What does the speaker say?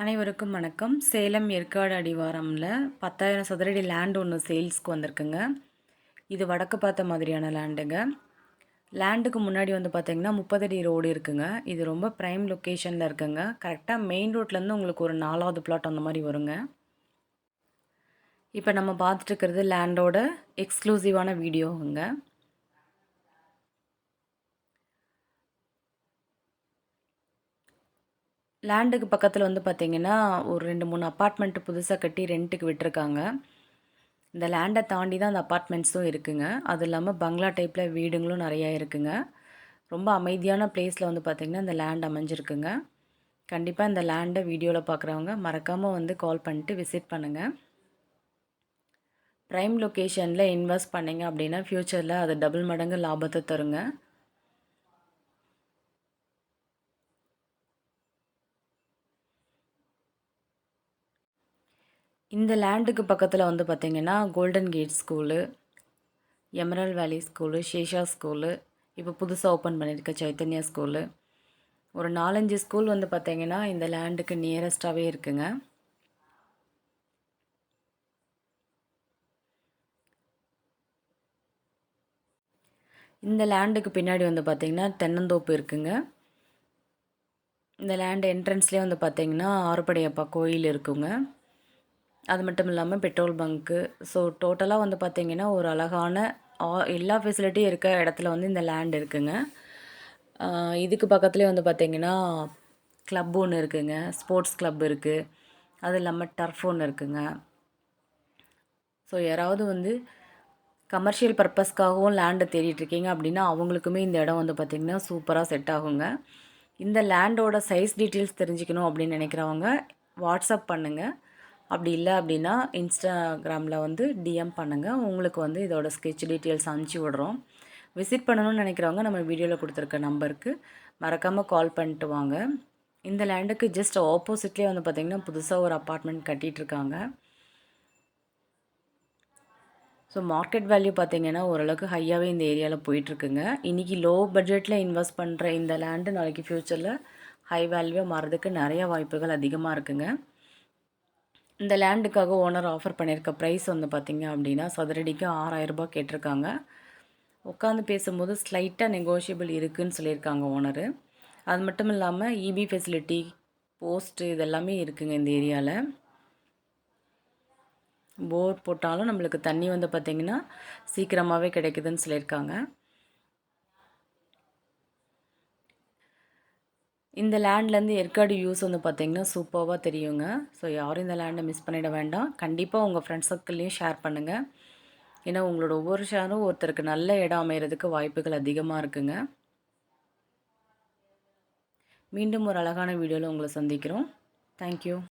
அனைவருக்கும் வணக்கம். சேலம் ஏற்காடு அடிவாரம்ல 10,000 சதுரடி லேண்ட் ஒன்று சேல்ஸ்க்கு வந்திருக்குங்க. இது வடக்கு பார்த்த மாதிரியான லேண்டுங்க. லேண்டுக்கு முன்னாடி வந்து பார்த்தீங்கன்னா 30 அடி ரோடு இருக்குங்க. இது ரொம்ப ப்ரைம் லொக்கேஷனில் இருக்குங்க. கரெக்டாக மெயின் ரோட்லேருந்து உங்களுக்கு ஒரு 4வது பிளாட் அந்த மாதிரி வருங்க. இப்போ நம்ம பார்த்துட்டு இருக்கிறது லேண்டோட எக்ஸ்க்ளூசிவான வீடியோங்க. லேண்டுக்கு பக்கத்தில் வந்து பார்த்திங்கன்னா ஒரு 2-3 அப்பார்ட்மெண்ட்டு புதுசாக கட்டி ரெண்ட்டுக்கு விட்டுருக்காங்க. இந்த லேண்டை தாண்டி தான் அந்த அப்பார்ட்மெண்ட்ஸும் இருக்குங்க. அது இல்லாமல் பங்களா டைப்பில் வீடுங்களும் நிறையா இருக்குங்க. ரொம்ப அமைதியான பிளேஸில் வந்து பார்த்திங்கன்னா இந்த லேண்ட் அமைஞ்சிருக்குங்க. கண்டிப்பாக இந்த லேண்டை வீடியோவில் பார்க்குறவங்க மறக்காமல் வந்து கால் பண்ணிட்டு விசிட் பண்ணுங்கள். ப்ரைம் லொக்கேஷனில் இன்வெஸ்ட் பண்ணிங்க அப்படின்னா ஃப்யூச்சரில் அது டபுள் மடங்கு லாபத்தை தருங்க. இந்த லேண்டுக்கு பக்கத்தில் வந்து பார்த்திங்கன்னா கோல்டன் கேட் ஸ்கூலு, எமரல் வேலி ஸ்கூலு, ஷேஷா ஸ்கூலு, இப்போ புதுசாக ஓப்பன் பண்ணியிருக்க சைத்தன்யா ஸ்கூலு, ஒரு 4-5 ஸ்கூல் வந்து பார்த்திங்கன்னா இந்த லேண்டுக்கு நியரஸ்ட்டாகவே இருக்குங்க. இந்த லேண்டுக்கு பின்னாடி வந்து பார்த்திங்கன்னா தென்னந்தோப்பு இருக்குங்க. இந்த லேண்ட் என்ட்ரன்ஸ்லேயே வந்து பார்த்திங்கன்னா ஆறுபடையப்பா கோயில் இருக்குங்க. அது மட்டும் இல்லாமல் பெட்ரோல் பங்க்கு. ஸோ டோட்டலாக வந்து பார்த்திங்கன்னா ஒரு அழகான எல்லா ஃபெசிலிட்டியும் இருக்க இடத்துல வந்து இந்த லேண்ட் இருக்குங்க. இதுக்கு பக்கத்துலேயே வந்து பார்த்திங்கன்னா கிளப் ஒன்று இருக்குங்க, ஸ்போர்ட்ஸ் கிளப் இருக்குது. அது இல்லாமல் டர்ஃப் ஒன்று இருக்குங்க. ஸோ யாராவது வந்து கமர்ஷியல் பர்பஸ்க்காகவும் லேண்டை தேடிட்டுருக்கீங்க அப்படின்னா அவங்களுக்குமே இந்த இடம் வந்து பார்த்திங்கன்னா சூப்பராக செட் ஆகுங்க. இந்த லேண்டோட சைஸ் டீட்டெயில்ஸ் தெரிஞ்சுக்கணும் அப்படின்னு நினைக்கிறவங்க வாட்ஸ்அப் பண்ணுங்கள். அப்படி இல்லை அப்படின்னா இன்ஸ்டாகிராமில் வந்து டிஎம் பண்ணுங்கள். உங்களுக்கு வந்து இதோட ஸ்கெட்ச் டீட்டெயில்ஸ் அனுப்பிச்சி விடுறோம். விசிட் பண்ணணும்னு நினைக்கிறவங்க நம்ம வீடியோவில் கொடுத்துருக்க நம்பருக்கு மறக்காமல் கால் பண்ணிட்டு வாங்க. இந்த லேண்டுக்கு ஜஸ்ட் ஆப்போசிட்லேயே வந்து பார்த்திங்கன்னா புதுசாக ஒரு அப்பார்ட்மெண்ட் கட்டிகிட்ருக்காங்க. ஸோ மார்க்கெட் வேல்யூ பார்த்திங்கன்னா ஓரளவுக்கு ஹையாகவே இந்த ஏரியாவில் போயிட்டுருக்குங்க. இன்றைக்கி லோ பட்ஜெட்டில் இன்வெஸ்ட் பண்ணுற இந்த லேண்டு நாளைக்கு ஃப்யூச்சரில் ஹை வேல்யூவாக மாறதுக்கு நிறைய வாய்ப்புகள் அதிகமாக இருக்குங்க. இந்த லேண்டுக்காக ஓனர் ஆஃபர் பண்ணியிருக்க ப்ரைஸ் வந்து பார்த்திங்க அப்படின்னா சதுரடிக்கு 6,000 ரூபாய் கேட்டிருக்காங்க. உட்காந்து பேசும்போது ஸ்லைட்டாக நெகோஷியபிள் இருக்குதுன்னு சொல்லியிருக்காங்க ஓனரு. அது மட்டும் இல்லாமல் இபி ஃபெசிலிட்டி, போஸ்ட்டு இதெல்லாமே இருக்குங்க இந்த ஏரியாவில். போர் போட்டாலும் நம்மளுக்கு தண்ணி வந்து பார்த்திங்கன்னா சீக்கிரமாகவே கிடைக்குதுன்னு சொல்லியிருக்காங்க. இந்த லேண்ட்லேருந்து ஏற்காடு வியூஸ் வந்து பார்த்திங்கன்னா சூப்பராக தெரியுங்க. ஸோ யாரும் இந்த லேண்டை மிஸ் பண்ணிட வேண்டாம். கண்டிப்பாக உங்கள் ஃப்ரெண்ட்ஸ் சர்க்கிள்லேயும் ஷேர் பண்ணுங்கள். ஏன்னா உங்களோட ஒவ்வொரு ஷேரும் ஒருத்தருக்கு நல்ல இடம் அமைகிறதுக்கு வாய்ப்புகள் அதிகமாக இருக்குங்க. மீண்டும் ஒரு அழகான வீடியோவில் உங்களை சந்திக்கிறோம். தேங்க்யூ.